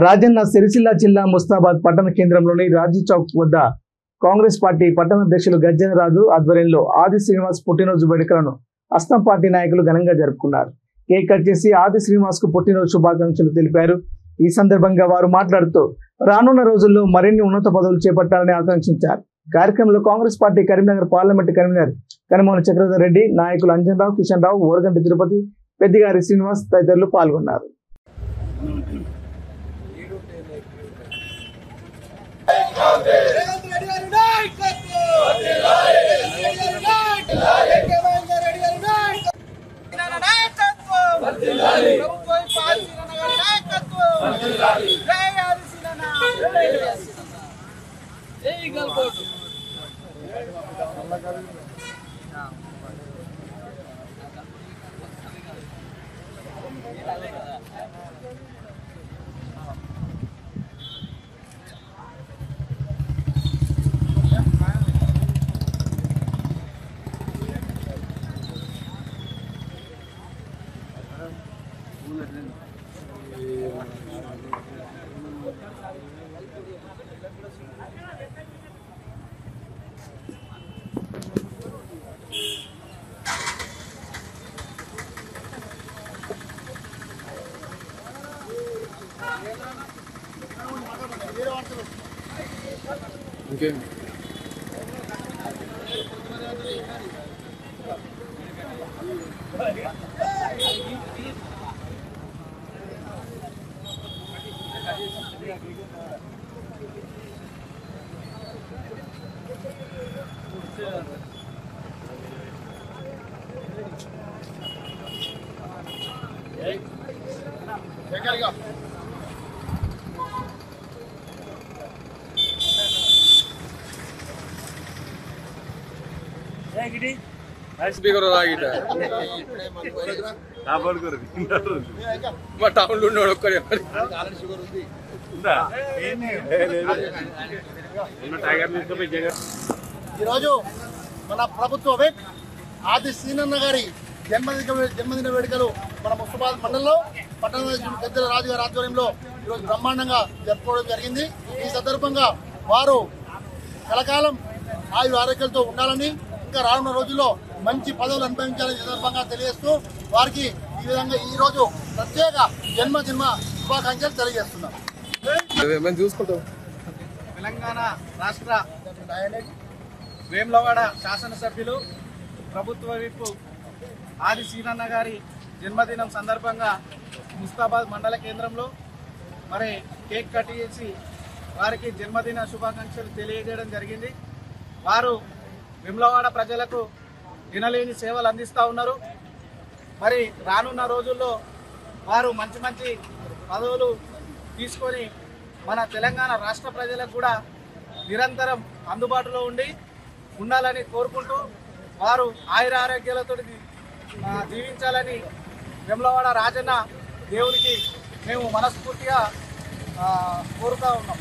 రాజన్న సిరిసిల్ల జిల్లా ముస్తాబాద్ పట్టణ కేంద్రంలోని రాజీ చౌక్ వద్ద కాంగ్రెస్ పార్టీ పట్టణ అధ్యక్షులు గజ్జన రాజు ఆధ్వర్యంలో ఆది శ్రీనివాస్ పుట్టినరోజు వేడుకలను అస్తం పార్టీ నాయకులు ఘనంగా జరుపుకున్నారు. కేక్ కట్ చేసి ఆది శ్రీనివాస్ కు పుట్టినరోజు శుభాకాంక్షలు తెలిపారు. ఈ సందర్భంగా వారు మాట్లాడుతూ రానున్న రోజుల్లో మరిన్ని ఉన్నత పదవులు చేపట్టాలని ఆకాంక్షించారు. కార్యక్రమంలో Congress party Karimnagar parliament convener Kanumona Chakradhar Reddy, నాయకులు అంజన్ రావు, కిషన్ రావు, ఓరగంటి తిరుపతి, పెద్దిగారి శ్రీనివాస్ తదితరులు పాల్గొన్నారు. ఈరోజు మన ప్రభుత్వ విప్ ఆది శ్రీనన్న గారి జన్మదిన వేడుకలు మన ముస్తాబాద్ మండలంలో పట్టణ గజ్జల రాజు గారి ఆధ్వర్యంలో ఈరోజు బ్రహ్మాండంగా జరుపుకోవడం జరిగింది. ఈ సందర్భంగా వారు కలకాలం ఆయు ఆరోగ్యాలతో ఉండాలని, ఇంకా రానున్న రోజుల్లో మంచి పదవులు అనుభవించాలని సందర్భంగా తెలియజేస్తూ వారికి ఈ విధంగా ఈ రోజు ప్రత్యేక జన్మదిన శుభాకాంక్షలు తెలియజేస్తున్నాం. తెలంగాణ రాష్ట్ర వేములవాడ శాసనసభ్యులు ప్రభుత్వ విప్ ఆది శ్రీనన్న గారి జన్మదినం సందర్భంగా ముస్తాబాద్ మండల కేంద్రంలో మరి కేక్ కట్ చేసి వారికి జన్మదిన శుభాకాంక్షలు తెలియజేయడం జరిగింది. వారు వేములవాడ ప్రజలకు వినలేని సేవలు అందిస్తూ ఉన్నారు. మరి రానున్న రోజుల్లో వారు మంచి మంచి పదవులు తీసుకొని మన తెలంగాణ రాష్ట్ర ప్రజలకు కూడా నిరంతరం అందుబాటులో ఉండాలని కోరుకుంటూ వారు ఆయుర ఆరోగ్యాలతో జీవించాలని వేములవాడ రాజన్న దేవునికి మేము మనస్ఫూర్తిగా కోరుతా ఉన్నాం.